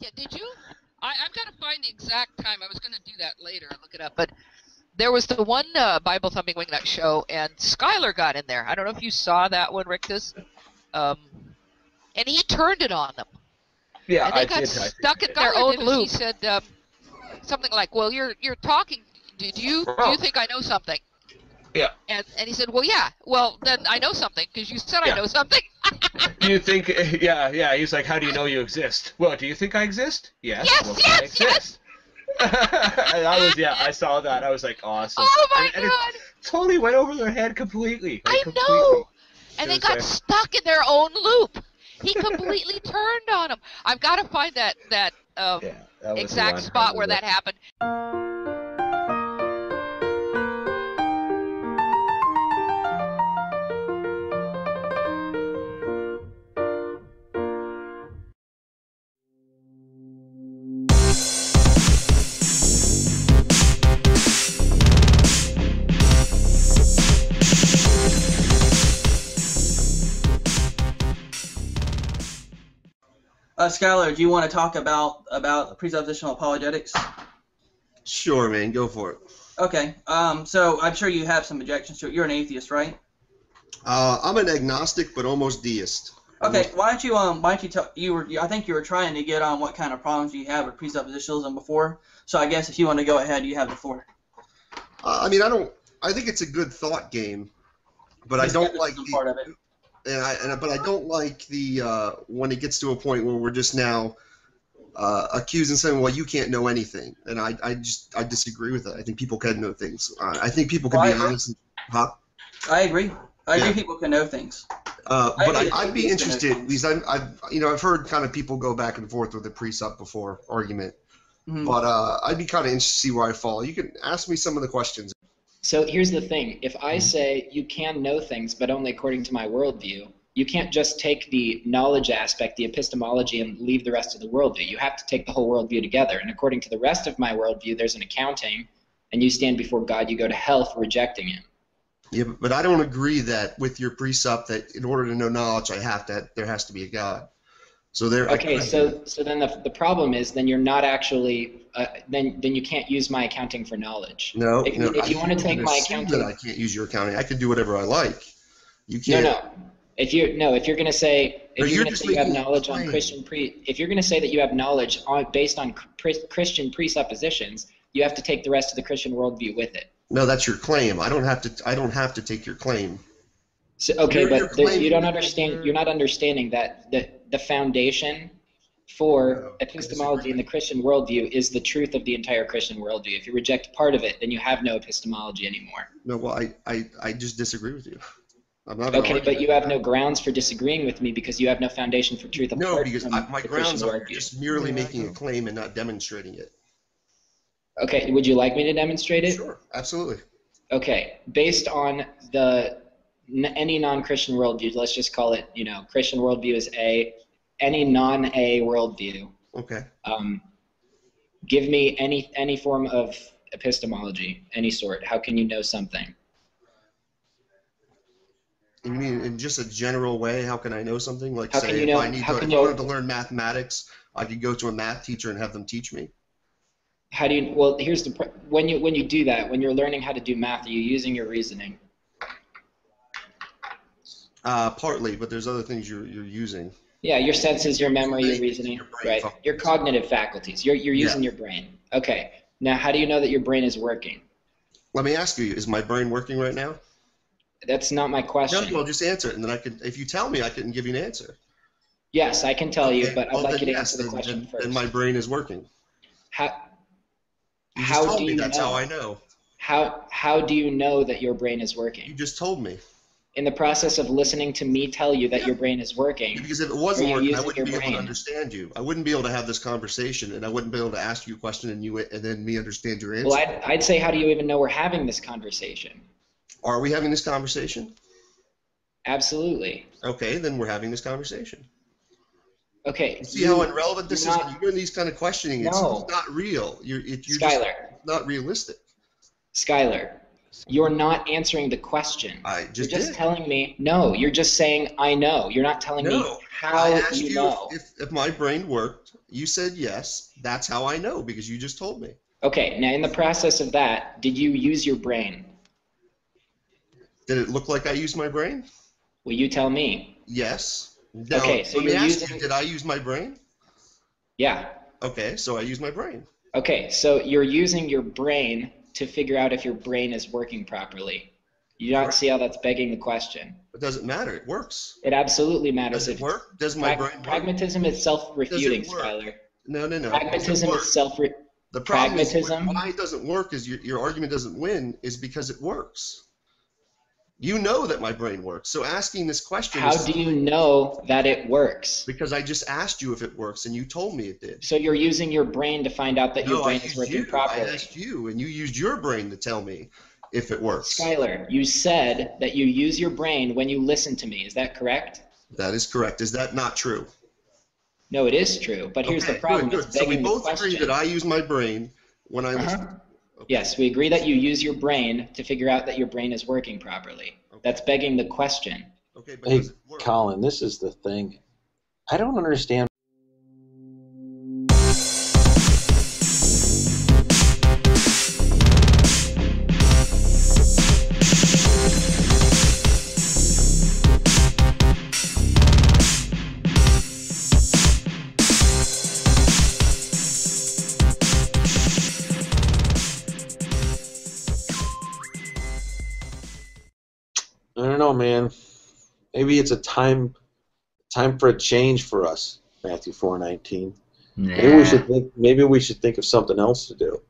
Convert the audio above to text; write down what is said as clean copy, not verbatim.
Yeah, did you? I've got to find the exact time. I was going to do that later and look it up. But there was the one Bible Thumping Wingnut show, and Skylar got in there. I don't know if you saw that one, Rictus. And he turned it on them. Yeah, and they got stuck in their own loop. He said something like, "Well, you're talking. Do you think I know something?" Yeah. And he said, "Well, yeah. Well, then I know something because you said I know something." Do you think? Yeah. He's like, "How do you know you exist?" Well, do you think I exist? Yes. Yes. Well, Yes. I exist. And I saw that. I was like, awesome. Oh my God! And it totally went over their head completely. I know. And they got stuck in their own loop. He completely turned on them. I've got to find that exact spot where that happened. Skylar, do you want to talk about presuppositional apologetics? Sure, man. Go for it. Okay. So I'm sure you have some objections to it. You're an atheist, right? I'm an agnostic, but almost deist. Okay. Why don't you tell I think you were trying to get on what kind of problems you have with presuppositionalism before. So I guess if you want to go ahead, you have the floor. I think it's a good thought game, but I don't like part of it. But I don't like the when it gets to a point where we're just now accusing someone, well, you can't know anything, and I disagree with that. I think people can know things. I think people can be honest. I agree. I agree. People can know things. But I'd be interested because I've heard kind of people go back and forth with the presup before argument, but I'd be kind of interested to see where I fall. You can ask me some of the questions. So here's the thing. If I say you can know things, but only according to my worldview, you can't just take the knowledge aspect, the epistemology, and leave the rest of the worldview. You have to take the whole worldview together. And according to the rest of my worldview, there's an accounting, and you stand before God, you go to hell for rejecting him. Yeah, but I don't agree that with your presup that in order to know knowledge, there has to be a God. So there. Okay, so then the problem is then you're not actually then you can't use my accounting for knowledge. No, if you want to take my accounting, that I can't use your accounting. I can do whatever I like. You can't. No. If you're going to say you have knowledge on Christian if you're going to say that you have knowledge based on Christian presuppositions, you have to take the rest of the Christian worldview with it. No, that's your claim. I don't have to take your claim. So, okay, but you don't understand. You're not understanding that the foundation for epistemology in the Christian worldview is the truth of the entire Christian worldview. If you reject part of it, then you have no epistemology anymore. No, well, I just disagree with you. I'm not okay, but you have no grounds for disagreeing with me because you have no foundation for truth. No, because my grounds are just merely making a claim and not demonstrating it. Okay, would you like me to demonstrate it? Sure, absolutely. Okay, based on any non-Christian worldview, let's just call it, Christian worldview is any non-A worldview. Okay. Give me any form of epistemology, any sort. How can you know something? You mean in just a general way? How can I know something? Like, how say, if I wanted to learn mathematics, I could go to a math teacher and have them teach me. How do you? Well, here's when you do that, when you're learning how to do math, are you using your reasoning? Partly, but there's other things you're using. Yeah, your senses, your memory, your reasoning, right? Your cognitive faculties. You're using your brain. Okay. Now, how do you know that your brain is working? Let me ask you: is my brain working right now? That's not my question. No, well, just answer it, and then if you tell me, I can give you an answer. Yes, I can tell you, but I'd like you to answer the question first. Then my brain is working. How do you know? That's how I know. How do you know that your brain is working? You just told me. In the process of listening to me tell you that your brain is working. Because if it wasn't working, I wouldn't be able to understand you. I wouldn't be able to have this conversation, and I wouldn't be able to ask you a question and then me understand your answer. Well, I'd say, how do you even know we're having this conversation? Are we having this conversation? Absolutely. Okay, then we're having this conversation. Okay. You see how irrelevant this is? When you're doing these kind of questioning, it's not real. You're Skylar. just not realistic. Skylar, You're not answering the question. I just You're just did. telling me, no, you're just saying, I know. You're not telling me No. how I asked you you know. if my brain worked. You said yes. That's how I know, because you just told me. Okay, now in the process of that, did you use your brain? Did it look like I used my brain? Will you tell me? Yes. Now, Okay, so let me you're ask using... you, did I use my brain? Yeah. Okay, so I used my brain. Okay, so you're using your brain to figure out if your brain is working properly. You don't see how that's begging the question. It doesn't matter. It works. It absolutely matters. Does it work? Does my brain work? Pragmatism is self-refuting, Does it work? Skylar. No. Pragmatism is self-refuting. The problem Pragmatism. is why it doesn't work is your argument doesn't win is because it works. You know that my brain works. So asking this question How do you know that it works? Because I just asked you if it works and you told me it did. So you're using your brain to find out that your brain is working properly. I asked you and you used your brain to tell me if it works. Skylar, you said that you use your brain when you listen to me. Is that correct? That is correct. Is that not true? No, it is true. But here's the problem. Good. So we both agree that I use my brain when I listen. Okay. Yes, we agree that you use your brain to figure out that your brain is working properly. Okay. That's begging the question. Okay, but hey, Colin, this is the thing. I don't understand. I don't know, man. Maybe it's a time for a change for us. Matthew 4:19. Nah. Maybe we should think of something else to do.